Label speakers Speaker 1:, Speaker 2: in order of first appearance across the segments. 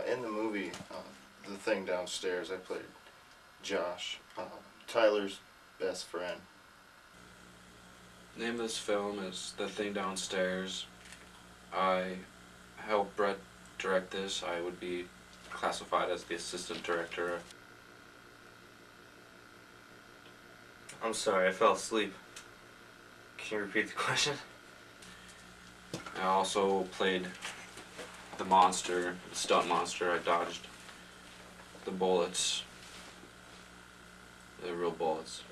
Speaker 1: In the movie, The Thing Downstairs, I played Josh, Tyler's best friend.
Speaker 2: The name of this film is The Thing Downstairs. I helped Brett direct this. I would be classified as the assistant director.
Speaker 3: I'm sorry, I fell asleep. Can you repeat the question?
Speaker 2: I also played the monster, the stunt monster. I dodged the bullets, the real bullets.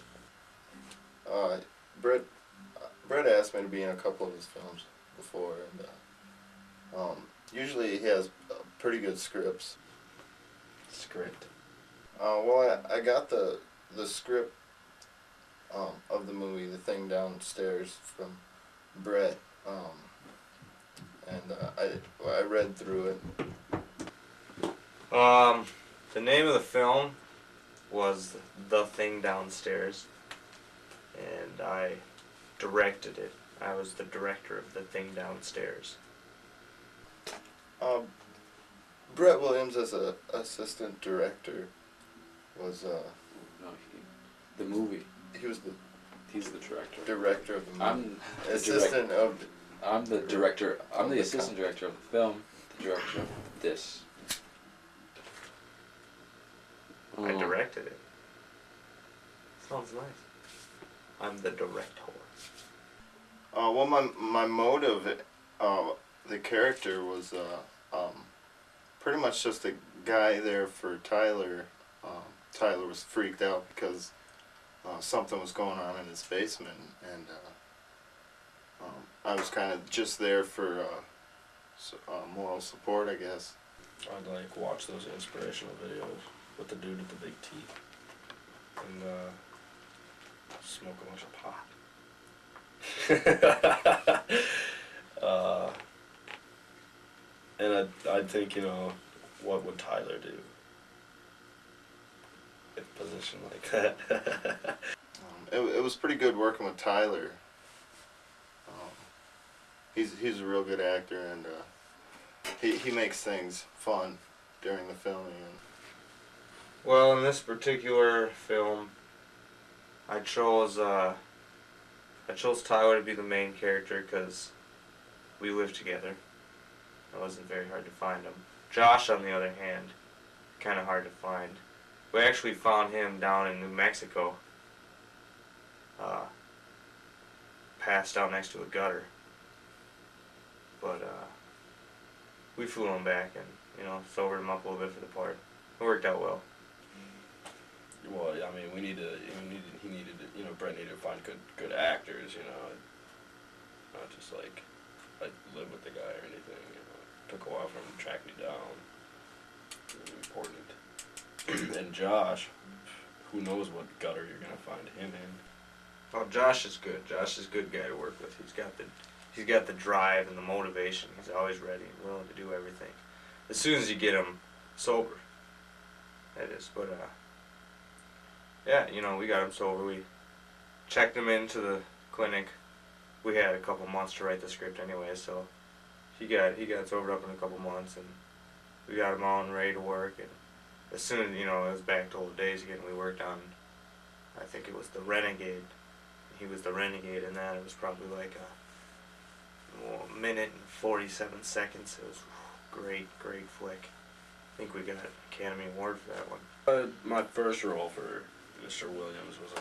Speaker 1: Brett asked me to be in a couple of his films before, and usually he has pretty good scripts. Well, I got the script of the movie The Thing Downstairs from Brett, and I read through it.
Speaker 3: The name of the film was The Thing Downstairs, and I directed it. I was the director of The Thing Downstairs.
Speaker 1: Brett Williams as a assistant director was
Speaker 2: No, the movie.
Speaker 1: He's
Speaker 2: the director.
Speaker 1: Director of the movie.
Speaker 2: I'm
Speaker 1: assistant of.
Speaker 2: I'm the director. I'm the assistant director of the film. The director of this.
Speaker 3: I directed it. Sounds nice. I'm the director.
Speaker 1: Well, my motive, the character was pretty much just a guy there for Tyler. Tyler was freaked out because something was going on in his basement, and I was kind of just there for moral support, I guess.
Speaker 4: I'd like watch those inspirational videos with the dude with the big teeth and smoke a bunch of pot. And I'd think, what would Tyler do in a position like that?
Speaker 1: It was pretty good working with Tyler. He's a real good actor, and he makes things fun during the filming.
Speaker 3: Well, in this particular film, I chose Tyler to be the main character because we lived together. It wasn't very hard to find him. Josh, on the other hand, kind of hard to find. We actually found him down in New Mexico, passed out next to a gutter. But we flew him back and sobered him up a little bit for the part. It worked out well.
Speaker 4: Well, I mean, he needed, Brett needed to find good actors, not just like live with the guy or anything. It took a while for him to track me down. It was important. And Josh, who knows what gutter you're gonna find him in?
Speaker 3: Oh, Josh is good. Josh is a good guy to work with. He's got the drive and the motivation. He's always ready and willing to do everything. As soon as you get him sober, that is. But yeah, we got him sober. We checked him into the clinic. We had a couple months to write the script anyway, so he got sobered up in a couple months, and we got him on ready to work. And as soon as it was back to old days again, we worked on, I think it was the Renegade. He was the Renegade in that. It was probably like a minute and 47 seconds. It was great flick. I think we got an Academy Award for that one.
Speaker 4: My first role for Mr. Williams was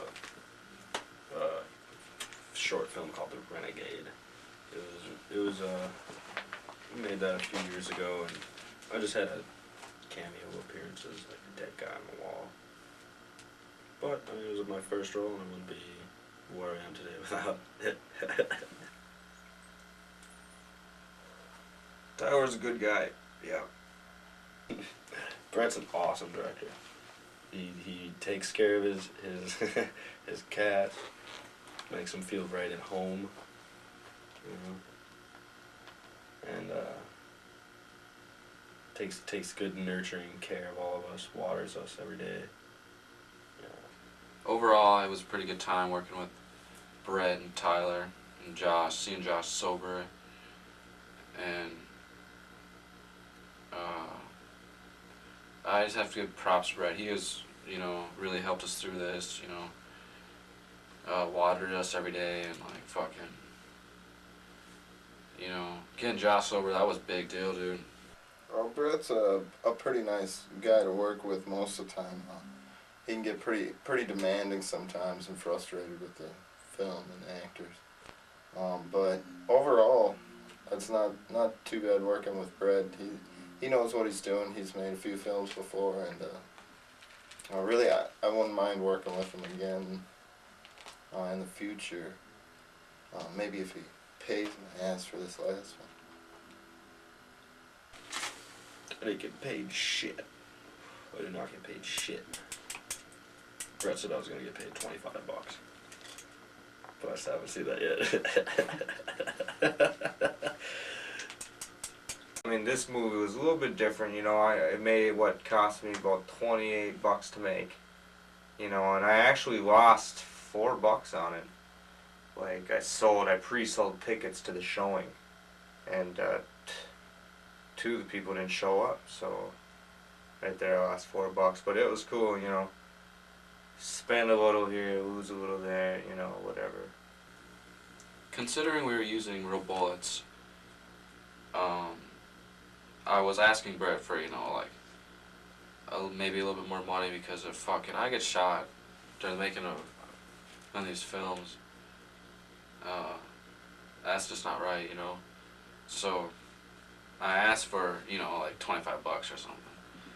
Speaker 4: a short film called The Renegade. We made that a few years ago, and I just had a cameo appearances, like a dead guy on the wall. But it was my first role, and I wouldn't be where I am today without it.
Speaker 3: Tyler's a good guy. Yeah.
Speaker 4: Brett's an awesome director. He takes care of his his cat, makes him feel right at home, and takes good nurturing care of all of us, waters us every day.
Speaker 2: Overall, it was a pretty good time working with Brett and Tyler and Josh, seeing Josh sober, and I just have to give props to Brett. He has, really helped us through this, watered us every day and like fucking, getting Josh sober, that was a big deal, dude.
Speaker 1: Well, Brett's a pretty nice guy to work with most of the time. He can get pretty demanding sometimes and frustrated with the film and actors. But overall, it's not too bad working with Brett. He knows what he's doing. He's made a few films before, and really I wouldn't mind working with him again in the future. Maybe if he pays my ass for this last one.
Speaker 4: I didn't get paid shit. I did not get paid shit. Brett said I was gonna get paid $25, but I still haven't seen that yet.
Speaker 3: I mean, this movie was a little bit different, it made what cost me about $28 to make, and I actually lost $4 on it. Like, I pre-sold tickets to the showing, and two of the people didn't show up, so right there I lost $4, but it was cool, spend a little here, lose a little there, whatever.
Speaker 2: Considering we were using real bullets, I was asking Brett for, maybe a little bit more money because of fucking, I get shot during making one of these films. That's just not right, So I asked for, like $25 or something.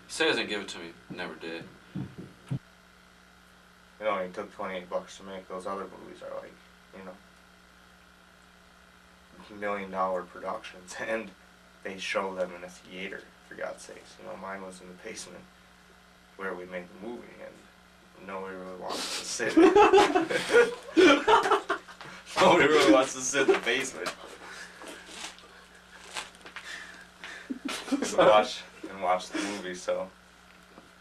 Speaker 2: He said he was gonna give it to me, never did.
Speaker 3: It only took $28 to make. Those other movies are like, $1 million productions, and they show them in a theater, for God's sakes. Mine was in the basement where we made the movie, and nobody really wants to sit. Nobody really wants to sit in the basement and watch the movie. So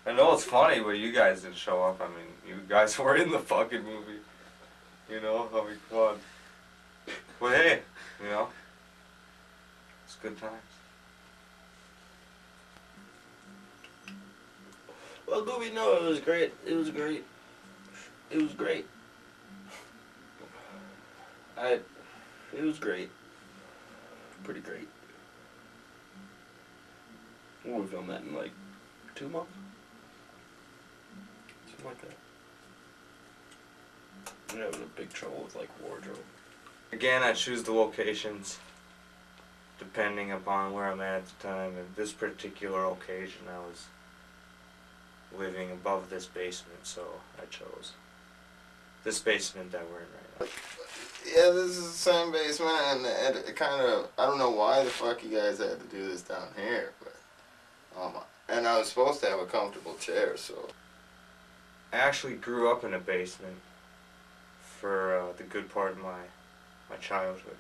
Speaker 3: I know it's funny, but you guys didn't show up. I mean, you guys were in the fucking movie. I mean, come on. But hey, it's good times.
Speaker 4: Well, Gooby, no, it was great. It was great. It was great. It was great. Pretty great. We'll film that in like 2 months. Something like that. I'm having a big trouble with like wardrobe.
Speaker 3: Again, I choose the locations depending upon where I'm at the time. And this particular occasion, I was living above this basement, so I chose this basement that we're in right now.
Speaker 1: Yeah, this is the same basement, and it kind of, I don't know why the fuck you guys had to do this down here, but, and I was supposed to have a comfortable chair, so.
Speaker 3: I actually grew up in a basement for the good part of my childhood.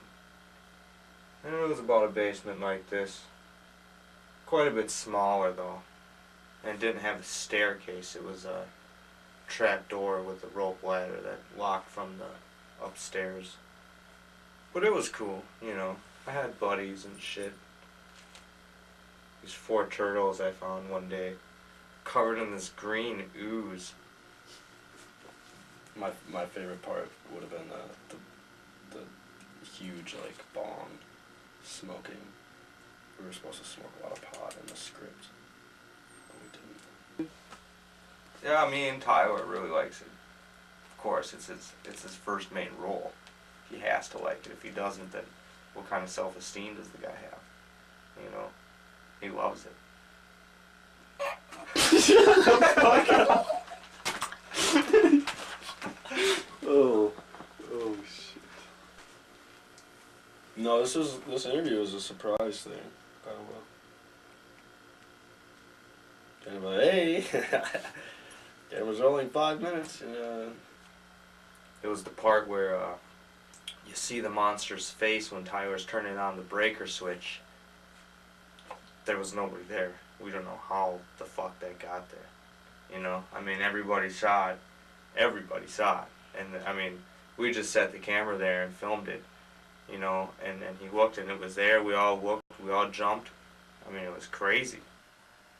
Speaker 3: And it was about a basement like this. Quite a bit smaller though. And it didn't have a staircase, it was a trap door with a rope ladder that locked from the upstairs. But it was cool, I had buddies and shit. These 4 turtles I found one day, covered in this green ooze.
Speaker 4: My favorite part would have been the huge like bong smoking. We were supposed to smoke a lot of pot in the script, but we didn't.
Speaker 3: Yeah, me and Tyler really likes it. Of course, it's his first main role. He has to like it. If he doesn't, then what kind of self-esteem does the guy have? He loves it.
Speaker 4: Oh shit. No, this interview was a surprise thing. Oh well. Kind of like, hey, it was only 5 minutes.
Speaker 3: It was the part where you see the monster's face when Tyler's turning on the breaker switch. There was nobody there. We don't know how the fuck that got there. I mean, everybody saw it. Everybody saw it. And I mean, we just set the camera there and filmed it. And he looked and it was there. We all looked. We all jumped. I mean, it was crazy.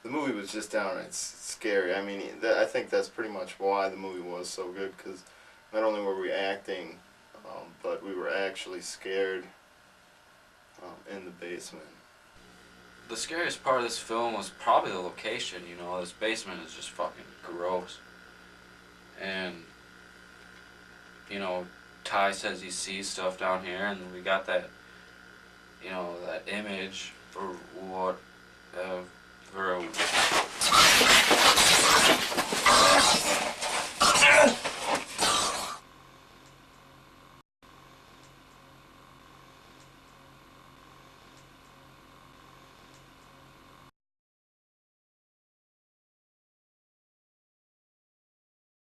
Speaker 1: the movie was just downright scary. I mean, I think that's pretty much why the movie was so good, because not only were we acting, but we were actually scared in the basement.
Speaker 2: The scariest part of this film was probably the location. You know, this basement is just fucking gross. And, you know, Ty says he sees stuff down here, and we got that, you know, that image for what, for a